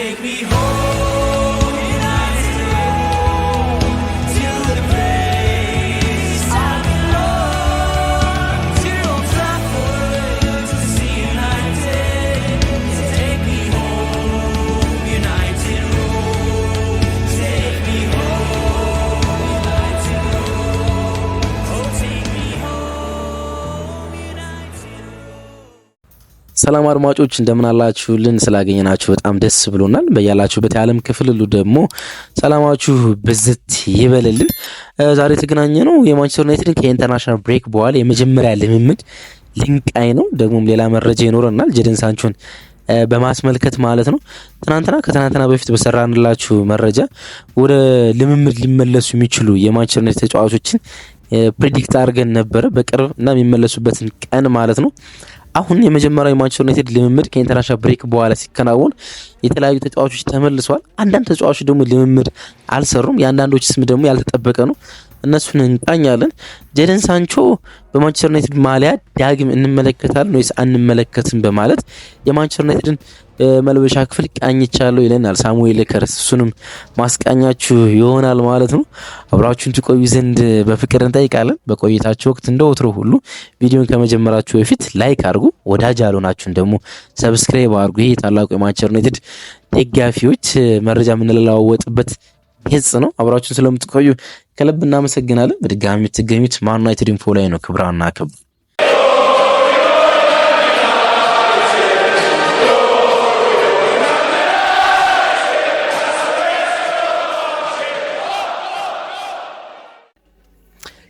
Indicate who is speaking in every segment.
Speaker 1: take me home, United, to the place I belong, to Old Trafford, to see United. Take me home, United Road. Take me home, United Road. Oh, take me home, United Road.
Speaker 2: ሰላም አድማጮች እንደምን አላችሁልን? ስላገኘናችሁ በጣም ደስ ብሎናል። በያላችሁበት የዓለም ክፍል ሁሉ ደግሞ ሰላማችሁ ብዝት ይበልልን። ዛሬ የተገናኘ ነው የማንቸስተር ዩናይትድን ከኢንተርናሽናል ብሬክ በኋላ የመጀመሪያ ልምምድ ልንቃይ ነው። ደግሞም ሌላ መረጃ ይኖረናል ጄደን ሳንቾን በማስመልከት ማለት ነው። ከትናንትና በፊት በሰራንላችሁ መረጃ ወደ ልምምድ ሊመለሱ የሚችሉ የማንቸስተር ዩናይትድ ተጫዋቾችን ፕሪዲክት አድርገን ነበረ በቅርብ እና የሚመለሱበትን ቀን ማለት ነው። አሁን የመጀመሪያው የማንቸስተር ዩናይትድ ልምምድ ከኢንተርናሽናል ብሬክ በኋላ ሲከናወን የተለያዩ ተጫዋቾች ተመልሰዋል። አንዳንድ ተጫዋቾች ደግሞ ልምምድ አልሰሩም። የአንዳንዶች ስም ደግሞ ያልተጠበቀ ነው። እነሱን እንቃኛለን። ጄደን ሳንቾ በማንቸስተር ዩናይትድ ማሊያ ዳግም እንመለከታለን ወይስ አንመለከትም በማለት የማንቸስተር ዩናይትድን መልበሻ ክፍል ቃኝቻለሁ ይለናል ሳሙኤል ከርስ። እሱንም ማስቃኛችሁ ይሆናል ማለት ነው። አብራችሁን ትቆዩ ዘንድ በፍቅር እንጠይቃለን። በቆይታችሁ ወቅት እንደ ወትሮ ሁሉ ቪዲዮን ከመጀመራችሁ በፊት ላይክ አድርጉ። ወዳጅ ያልሆናችሁን ደግሞ ሰብስክራይብ አድርጉ። ይሄ ታላቁ የማንቸስተር ዩናይትድ ደጋፊዎች መረጃ የምንለዋወጥበት ገጽ ነው። አብራችሁን ስለምትቆዩ ከልብ እናመሰግናለን። በድጋሚ የምትገኙት ማን ዩናይትድ ኢንፎ ላይ ነው። ክብራና ክብር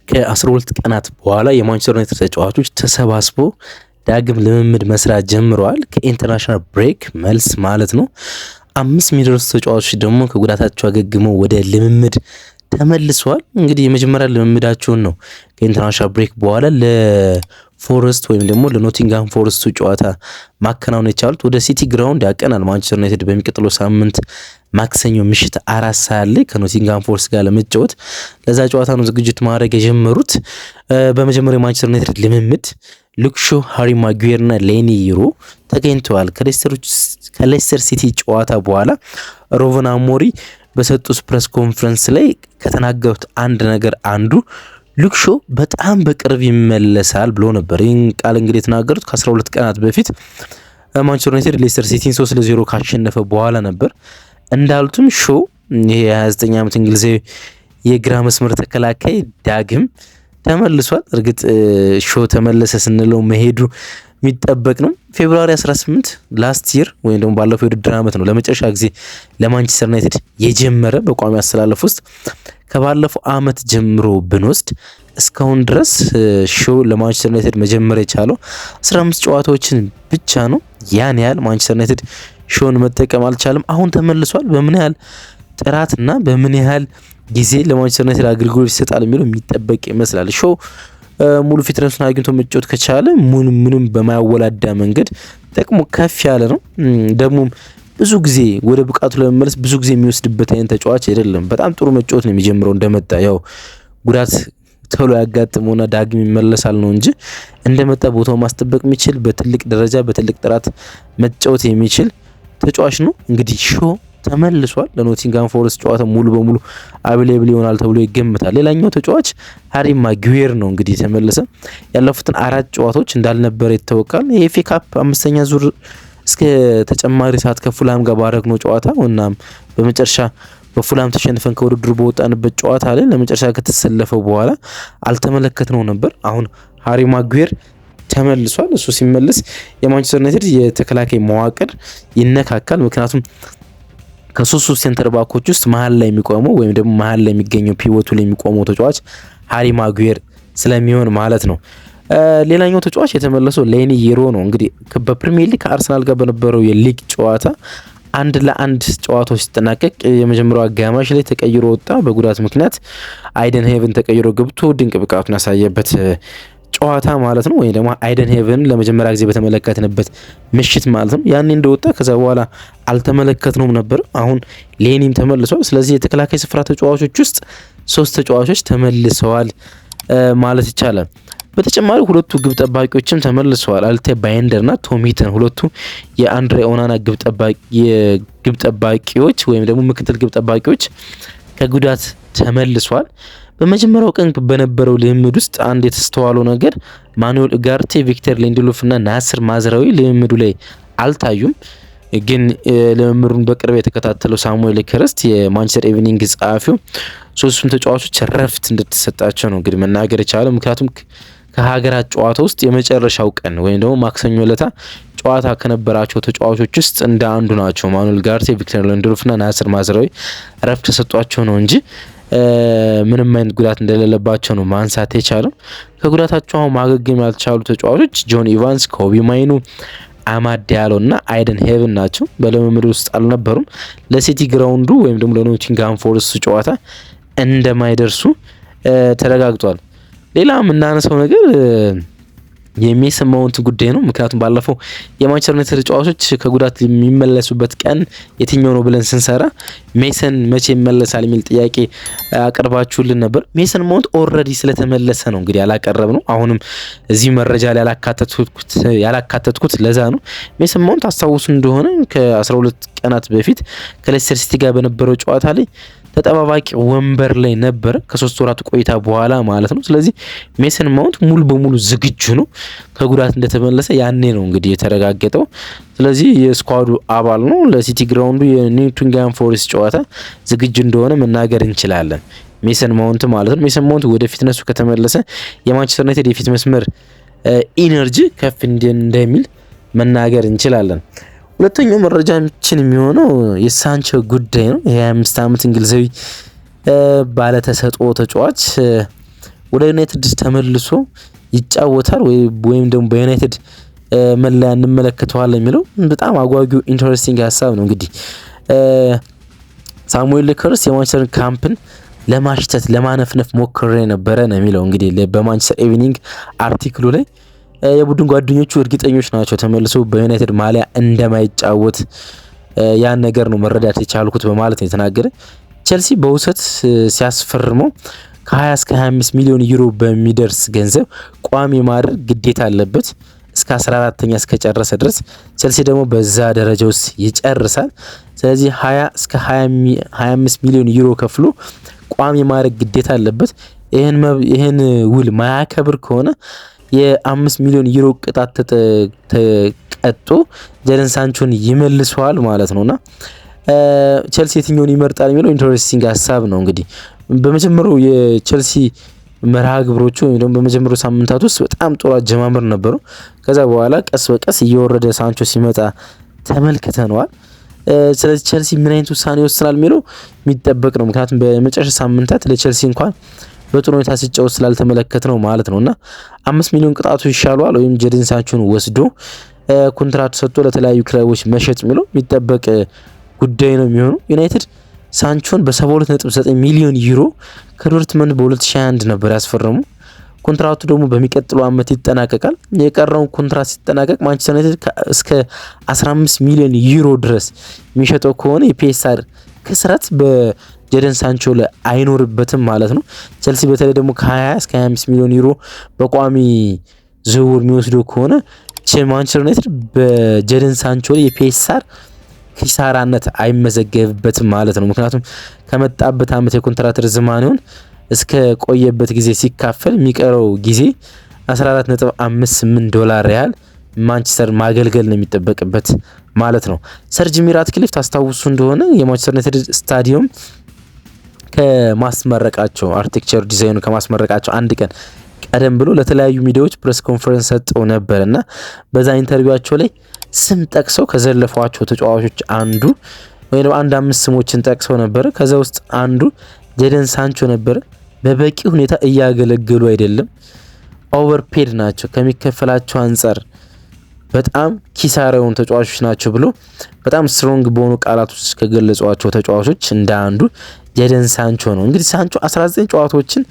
Speaker 2: ከ12 ቀናት በኋላ የማንቸስተር ዩናይትድ ተጫዋቾች ተሰባስበው ዳግም ልምምድ መስራት ጀምረዋል። ከኢንተርናሽናል ብሬክ መልስ ማለት ነው። 5 የሚደርሱ ተጫዋቾች ደግሞ ከጉዳታቸው አገግመው ወደ ልምምድ ተመልሰዋል። እንግዲህ የመጀመሪያ ልምምዳቸውን ነው ከኢንተርናሽናል ብሬክ በኋላ ለፎረስት ወይም ደግሞ ለኖቲንግሃም ፎረስቱ ጨዋታ ማከናወን የቻሉት። ወደ ሲቲ ግራውንድ ያቀናል ማንቸስተር ዩናይትድ በሚቀጥለው ሳምንት ማክሰኞ ምሽት 4 ሰዓት ላይ ከኖቲንግሃም ፎረስት ጋር ለመጫወት ለዛ ጨዋታ ነው ዝግጅት ማድረግ የጀመሩት። በመጀመሪያው ማንቸስተር ዩናይትድ ልምምድ ሉክ ሾው፣ ሃሪ ማጉዌር እና ሌኒ ይሮ ተገኝተዋል። ከሌስተር ሲቲ ጨዋታ በኋላ ሩበን አሞሪም በሰጡት ፕሬስ ኮንፈረንስ ላይ ከተናገሩት አንድ ነገር አንዱ ሉክ ሾው በጣም በቅርብ ይመለሳል ብሎ ነበር። ይህን ቃል እንግዲህ የተናገሩት ከ12 ቀናት በፊት ማንቸስተር ዩናይትድ ሌስተር ሲቲን 3-0 ካሸነፈ በኋላ ነበር። እንዳሉትም ሾው ይሄ የ29 ዓመት እንግሊዛዊ የግራ መስመር ተከላካይ ዳግም ተመልሷል። እርግጥ ሾው ተመለሰ ስንለው መሄዱ የሚጠበቅ ነው። ፌብሩዋሪ 18 ላስት ይር ወይም ደግሞ ባለፈው የውድድር ዓመት ነው ለመጨረሻ ጊዜ ለማንቸስተር ዩናይትድ የጀመረ በቋሚ አሰላለፍ ውስጥ። ከባለፈው ዓመት ጀምሮ ብንወስድ እስካሁን ድረስ ሾው ለማንቸስተር ዩናይትድ መጀመር የቻለው 15 ጨዋታዎችን ብቻ ነው። ያን ያህል ማንቸስተር ዩናይትድ ሾውን መጠቀም አልቻለም። አሁን ተመልሷል። በምን ያህል ጥራትና በምን ያህል ጊዜ ለማንቸስተር ዩናይትድ አገልግሎት ይሰጣል የሚለው የሚጠበቅ ይመስላል። ሾው ሙሉ ፊትነሱን አግኝቶ መጫወት ከቻለ ምንም በማያወላዳ መንገድ ጥቅሙ ከፍ ያለ ነው። ደግሞ ብዙ ጊዜ ወደ ብቃቱ ለመመለስ ብዙ ጊዜ የሚወስድበት አይነት ተጫዋች አይደለም። በጣም ጥሩ መጫወት ነው የሚጀምረው እንደመጣ። ያው ጉዳት ቶሎ ያጋጥመውና ዳግም ይመለሳል ነው እንጂ እንደመጣ ቦታው ማስጠበቅ የሚችል በትልቅ ደረጃ በትልቅ ጥራት መጫወት የሚችል ተጫዋች ነው። እንግዲህ ሾው ተመልሷል። ለኖቲንግሃም ፎረስት ጨዋታ ሙሉ በሙሉ አቬሌብል ይሆናል ተብሎ ይገመታል። ሌላኛው ተጫዋች ሃሪ ማጉዌር ነው። እንግዲህ ተመለሰ። ያለፉትን 4 ጨዋታዎች እንዳልነበረ ይታወቃል። የኤፍኤ ካፕ 5ኛ ዙር እስከ ተጨማሪ ሰዓት ከፉላም ጋር ባረግነው ጨዋታ እናም በመጨረሻ በፉላም ተሸንፈን ከውድድሩ በወጣንበት ጨዋታ ላይ ለመጨረሻ ከተሰለፈው በኋላ አልተመለከትነው ነበር። አሁን ሃሪ ማጉዌር ተመልሷል። እሱ ሲመለስ የማንቸስተር ዩናይትድ የተከላካይ መዋቅር ይነካካል። ምክንያቱም ከሶስቱ ሴንተር ባኮች ውስጥ መሀል ላይ የሚቆመው ወይም ደግሞ መሀል ላይ የሚገኘው ፒቮቱ ላይ የሚቆመው ተጫዋች ሃሪ ማጉዌር ስለሚሆን ማለት ነው። ሌላኛው ተጫዋች የተመለሰው ሌኒ ይሮ ነው። እንግዲህ በፕሪሚየር ሊግ ከአርሰናል ጋር በነበረው የሊግ ጨዋታ 1-1 ጨዋታው ሲጠናቀቅ የመጀመሪያው አጋማሽ ላይ ተቀይሮ ወጣ። በጉዳት ምክንያት አይደን ሄቨን ተቀይሮ ገብቶ ድንቅ ብቃቱን ያሳየበት ጨዋታ ማለት ነው። ወይ ደግሞ አይደን ሄቨን ለመጀመሪያ ጊዜ በተመለከትንበት ምሽት ማለት ነው። ያኔ እንደወጣ ከዛ በኋላ አልተመለከትነውም ነበር። አሁን ሌኒም ተመልሷል። ስለዚህ የተከላካይ ስፍራ ተጫዋቾች ውስጥ 3 ተጫዋቾች ተመልሰዋል ማለት ይቻላል። በተጨማሪ ሁለቱ ግብ ጠባቂዎችም ተመልሰዋል። አልታይ ባይንደርና ቶሚተን ሁለቱ የአንድሬ ኦናና ግብ ጠባቂዎች ወይም ደግሞ ምክትል ግብ ጠባቂዎች ከጉዳት ተመልሷል። በመጀመሪያው ቀን በነበረው ልምምድ ውስጥ አንድ የተስተዋለው ነገር ማኑኤል ኡጋርቴ፣ ቪክተር ሊንድሎፍ እና ናስር ማዝራዊ ልምምዱ ላይ አልታዩም። ግን ልምምዱን በቅርብ የተከታተለው ሳሙኤል ክረስት የማንቸስተር ኢቭኒንግ ጸሐፊው ሶስቱም ተጫዋቾች ረፍት እንደተሰጣቸው ነው እንግዲህ መናገር የቻለው። ምክንያቱም ከሀገራት ጨዋታ ውስጥ የመጨረሻው ቀን ወይም ደግሞ ማክሰኞ ዕለት ጨዋታ ከነበራቸው ተጫዋቾች ውስጥ እንደ አንዱ ናቸው። ማኑኤል ኡጋርቴ፣ ቪክተር ሊንድሎፍ እና ናስር ማዝራዊ ረፍት ተሰጧቸው ነው እንጂ ምንም አይነት ጉዳት እንደሌለባቸው ነው ማንሳት የቻለው። ከጉዳታቸው ማገገም ያልቻሉ ተጫዋቾች ጆን ኢቫንስ፣ ኮቢ ማይኑ፣ አማድ ዲያሎ እና አይደን ሄቨን ናቸው። በልምምድ ውስጥ አልነበሩም። ለሲቲ ግራውንዱ ወይም ደግሞ ለኖቲንግሃም ፎረስት ጨዋታ እንደማይደርሱ ተረጋግጧል። ሌላ የምናነሳው ነገር የሜሰን ማውንት ጉዳይ ነው። ምክንያቱም ባለፈው የማንቸስተር ዩናይትድ ተጫዋቾች ከጉዳት የሚመለሱበት ቀን የትኛው ነው ብለን ስንሰራ ሜሰን መቼ ይመለሳል የሚል ጥያቄ አቅርባችሁልን ነበር። ሜሰን ማውንት ኦልሬዲ ስለተመለሰ ነው እንግዲህ ያላቀረብ ነው። አሁንም እዚህ መረጃ ላይ ያላካተትኩት ለዛ ነው። ሜሰን ማውንት አስታውሱ እንደሆነ ከ12 ቀናት በፊት ከሌስተር ሲቲ ጋር በነበረው ጨዋታ ላይ ተጠባባቂ ወንበር ላይ ነበረ ከ3 ወራት ቆይታ በኋላ ማለት ነው። ስለዚህ ሜሰን ማውንት ሙሉ በሙሉ ዝግጁ ነው። ከጉዳት እንደተመለሰ ያኔ ነው እንግዲህ የተረጋገጠው። ስለዚህ የስኳዱ አባል ነው። ለሲቲ ግራውንዱ የኖቲንግሃም ፎረስት ጨዋታ ዝግጁ እንደሆነ መናገር እንችላለን። ሜሰን ማውንት ማለት ነው። ሜሰን ማውንት ወደ ፊትነሱ ከተመለሰ የማንቸስተር ዩናይትድ የፊት መስመር ኢነርጂ ከፍ እንደሚል መናገር እንችላለን። ሁለተኛው መረጃችን የሚሆነው የሳንቾ ጉዳይ ነው። የ25 ዓመት እንግሊዛዊ ባለተሰጥኦ ተጫዋች ወደ ዩናይትድ ተመልሶ ይጫወታል ወይም ደግሞ በዩናይትድ መለያ እንመለከተዋለን የሚለው በጣም አጓጊው ኢንተረስቲንግ ሀሳብ ነው። እንግዲህ ሳሙኤል ክረስት የማንቸስተር ካምፕን ለማሽተት ለማነፍነፍ ሞክሬ ነበረ ነው የሚለው እንግዲህ በማንቸስተር ኢቭኒንግ አርቲክሉ ላይ የቡድን ጓደኞቹ እርግጠኞች ናቸው ተመልሶ በዩናይትድ ማሊያ እንደማይጫወት ያን ነገር ነው መረዳት የቻልኩት በማለት ነው የተናገረ። ቼልሲ በውሰት ሲያስፈርመው ከ20 እስከ 25 ሚሊዮን ዩሮ በሚደርስ ገንዘብ ቋሚ ማድረግ ግዴታ አለበት እስከ 14ኛ እስከጨረሰ ድረስ። ቼልሲ ደግሞ በዛ ደረጃ ውስጥ ይጨርሳል። ስለዚህ 20 እስከ 25 ሚሊዮን ዩሮ ከፍሎ ቋሚ ማድረግ ግዴታ አለበት። ይህን ውል ማያከብር ከሆነ የ5 ሚሊዮን ዩሮ ቅጣት ተቀጦ ጀደን ሳንቾን ይመልሰዋል ማለት ነውና ቼልሲ የትኛውን ይመርጣል የሚለው ኢንተረስቲንግ ሀሳብ ነው። እንግዲህ በመጀመሪያው የቼልሲ መርሃ ግብሮቹ ወይም ደግሞ በመጀመሪያው ሳምንታት ውስጥ በጣም ጥሩ አጀማመር ነበሩ። ከዛ በኋላ ቀስ በቀስ እየወረደ ሳንቾ ሲመጣ ተመልክተነዋል። ስለዚህ ቼልሲ ምን አይነት ውሳኔ ይወስናል የሚለው የሚጠበቅ ነው። ምክንያቱም በመጨረሻ ሳምንታት ለቼልሲ እንኳን በጥሩ ሁኔታ ሲጫወት ስላልተመለከት ነው ማለት ነውና 5 ሚሊዮን ቅጣቱ ይሻለዋል ወይም ጀደን ሳንቾን ወስዶ ኮንትራክት ሰጥቶ ለተለያዩ ክለቦች መሸጥ የሚለው የሚጠበቅ ጉዳይ ነው የሚሆነው። ዩናይትድ ሳንቾን በ72.9 ሚሊዮን ዩሮ ከዶርትመንድ በ2021 ነበር ያስፈረሙ። ኮንትራክቱ ደግሞ በሚቀጥለው ዓመት ይጠናቀቃል። የቀረውን ኮንትራክት ሲጠናቀቅ ማንቸስተር ዩናይትድ እስከ 15 ሚሊዮን ዩሮ ድረስ የሚሸጠው ከሆነ የፒኤስአር ክስረት በጀደን ሳንቾ ላይ አይኖርበትም ማለት ነው። ቼልሲ በተለይ ደግሞ ከ20 እስከ 25 ሚሊዮን ዩሮ በቋሚ ዝውውር የሚወስደው ከሆነ ማንቸስተር ዩናይትድ በጀደን ሳንቾ ላይ የፒኤስአር ኪሳራነት አይመዘገብበትም ማለት ነው። ምክንያቱም ከመጣበት ዓመት የኮንትራት ርዝማኔውን እስከ ቆየበት ጊዜ ሲካፈል የሚቀረው ጊዜ $14.58 ያህል ማንቸስተር ማገልገል ነው የሚጠበቅበት ማለት ነው። ሰር ጂሚ ራትክሊፍ ታስታውሱ እንደሆነ የማንቸስተር ዩናይትድ ስታዲየም ከማስመረቃቸው አርኪቴክቸር ዲዛይኑ ከማስመረቃቸው አንድ ቀን ቀደም ብሎ ለተለያዩ ሚዲያዎች ፕሬስ ኮንፈረንስ ሰጠው ነበር እና በዛ ኢንተርቪዋቸው ላይ ስም ጠቅሰው ከዘለፏቸው ተጫዋቾች አንዱ ወይ ደግሞ አንድ 5 ስሞችን ጠቅሰው ነበር። ከዛ ውስጥ አንዱ ጀደን ሳንቾ ነበር። በበቂ ሁኔታ እያገለገሉ አይደለም፣ ኦቨርፔድ ናቸው፣ ከሚከፈላቸው አንጻር በጣም ኪሳራ የሆኑ ተጫዋቾች ናቸው ብሎ በጣም ስትሮንግ በሆኑ ቃላት ውስጥ ከገለጿቸው ተጫዋቾች እንደ አንዱ ጀደን ሳንቾ ነው። እንግዲህ ሳንቾ 19 ጨዋታዎችን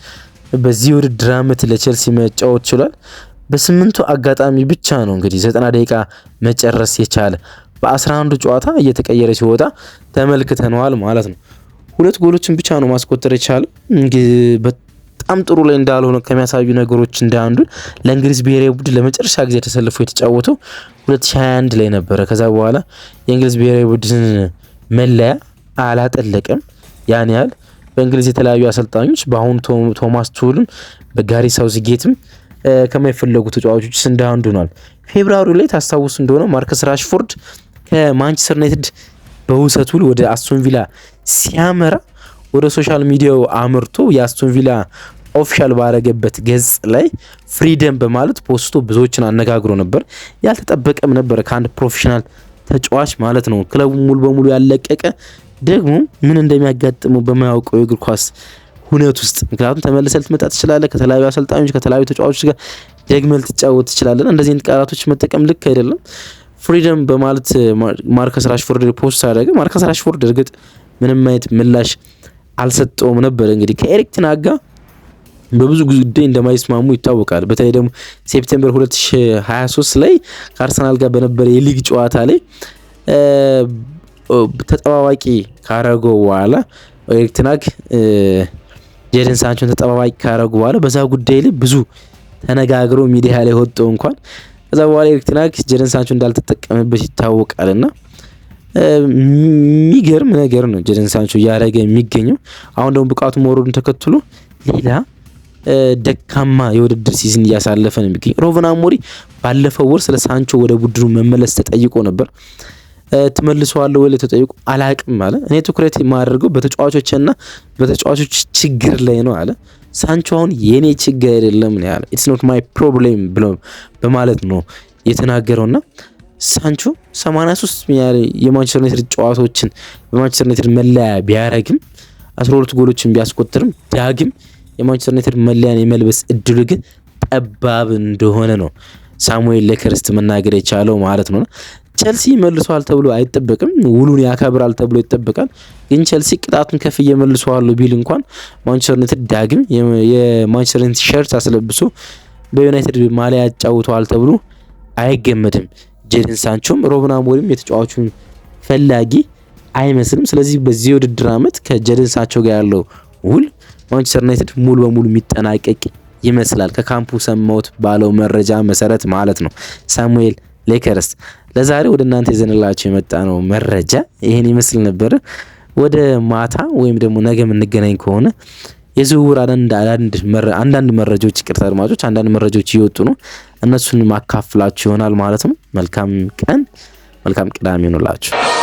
Speaker 2: በዚህ ውድድር ዓመት ለቼልሲ መጫወት ችሏል። በ8ቱ አጋጣሚ ብቻ ነው እንግዲህ 90 ደቂቃ መጨረስ የቻለ። በ11 ጨዋታ እየተቀየረ ሲወጣ ተመልክተነዋል ማለት ነው። 2 ጎሎችን ብቻ ነው ማስቆጠር የቻለ። በጣም ጥሩ ላይ እንዳልሆነ ከሚያሳዩ ነገሮች እንዳንዱ ለእንግሊዝ ብሔራዊ ቡድን ለመጨረሻ ጊዜ ተሰልፎ የተጫወተው 2021 ላይ ነበረ። ከዛ በኋላ የእንግሊዝ ብሔራዊ ቡድን መለያ አላጠለቀም። ያን ያህል በእንግሊዝ የተለያዩ አሰልጣኞች በአሁኑ ቶማስ ቱልም በጋሪ ሳውዝጌትም ከማይፈለጉ ተጫዋቾች እንዳንዱ ሆኗል። ፌብሩዋሪ ላይ ታስታውሱ እንደሆነ ማርከስ ራሽፎርድ ከማንቸስተር ዩናይትድ በውሰት ውል ወደ አስቶን ቪላ ሲያመራ ወደ ሶሻል ሚዲያው አምርቶ የአስቶን ቪላ ኦፊሻል ባረገበት ገጽ ላይ ፍሪደም በማለት ፖስቶ ብዙዎችን አነጋግሮ ነበር። ያልተጠበቀም ነበር ከአንድ ፕሮፌሽናል ተጫዋች ማለት ነው። ክለቡ ሙሉ በሙሉ ያለቀቀ ደግሞ ምን እንደሚያጋጥመው በማያውቀው የእግር ኳስ ሁነት ውስጥ ምክንያቱም ተመልሰህ ልትመጣ ትችላለህ። ከተለያዩ አሰልጣኞች ከተለያዩ ተጫዋቾች ጋር ደግመህ ልትጫወት ትችላለህ። እንደዚህ አይነት ቃላቶች መጠቀም ልክ አይደለም። ፍሪደም በማለት ማርከስ ራሽፎርድ ፖስት አደረገ። ማርከስ ራሽፎርድ እርግጥ ምንም አይነት ምላሽ አልሰጠውም ነበር። እንግዲህ ከኤሪክ ቴን ሃግ ጋር በብዙ ጉዳይ እንደማይስማሙ ይታወቃል። በተለይ ደግሞ ሴፕቴምበር 2023 ላይ ከአርሰናል ጋር በነበረ የሊግ ጨዋታ ላይ ተጠባባቂ ካረገው በኋላ ኤሪክ ቴን ሃግ ጄደን ሳንቾን ተጠባባቂ ካረገው በኋላ በዛ ጉዳይ ላይ ብዙ ተነጋግረው ሚዲያ ላይ ወጥተው እንኳን ከዛ በኋላ ኤሪክ ቴን ሃግ ጄደን ሳንቾ እንዳልተጠቀመበት ይታወቃልና የሚገርም ነገር ነው ጄደን ሳንቾ እያደረገ የሚገኘው። አሁን ደግሞ ብቃቱ መውረዱን ተከትሎ ሌላ ደካማ የውድድር ሲዝን እያሳለፈ ነው የሚገኘው። ሩበን አሞሪም ባለፈው ወር ስለ ሳንቾ ወደ ቡድኑ መመለስ ተጠይቆ ነበር። ትመልሰዋለህ ወይ ተጠይቆ አላቅም አለ። እኔ ትኩረት የማደርገው በተጫዋቾችና በተጫዋቾች ችግር ላይ ነው አለ። ሳንቾ አሁን የኔ ችግር አይደለም ነው ያለ። ኢትስ ኖት ማይ ፕሮብሌም ብሎ በማለት ነው የተናገረውና ሳንቾ 83 የማንቸስተር ዩናይትድ ጨዋታዎችን በማንቸስተር ዩናይትድ መለያ ቢያረግም 12 ጎሎችን ቢያስቆጥርም ዳግም የማንቸስተር ዩናይትድ መለያን የመልበስ እድሉ ግን ጠባብ እንደሆነ ነው ሳሙኤል ሌከርስት መናገር የቻለው ማለት ነው። ቸልሲ መልሷል ተብሎ አይጠበቅም፣ ውሉን ያከብራል ተብሎ ይጠበቃል። ግን ቸልሲ ቅጣቱን ከፍ እየመልሰዋል ቢል እንኳን ማንቸስተር ዩናይትድ ዳግም የማንቸስተር ዩናይትድ ሸርት አስለብሶ በዩናይትድ ማሊያ ያጫውተዋል ተብሎ አይገመድም። ጄደን ሳንቾም ሩበን አሞሪም የተጫዋቹን ፈላጊ አይመስልም። ስለዚህ በዚህ ውድድር ዓመት ከጄደን ሳንቾ ጋር ያለው ውል ማንቸስተር ዩናይትድ ሙሉ በሙሉ የሚጠናቀቅ ይመስላል። ከካምፑ ሰማሁት ባለው መረጃ መሰረት ማለት ነው። ሳሙኤል ሌከርስት ለዛሬ ወደ እናንተ ይዘንላችሁ የመጣ ነው መረጃ ይሄን ይመስል ነበር። ወደ ማታ ወይም ደግሞ ነገ የምንገናኝ ከሆነ የዝውውር አንዳንድ መረጃዎች ይቅርታ አድማጮች፣ አንዳንድ መረጃዎች እየወጡ ነው። እነሱን ማካፍላችሁ ይሆናል ማለት ነው። መልካም ቀን፣ መልካም ቅዳሜ ይሁንላችሁ።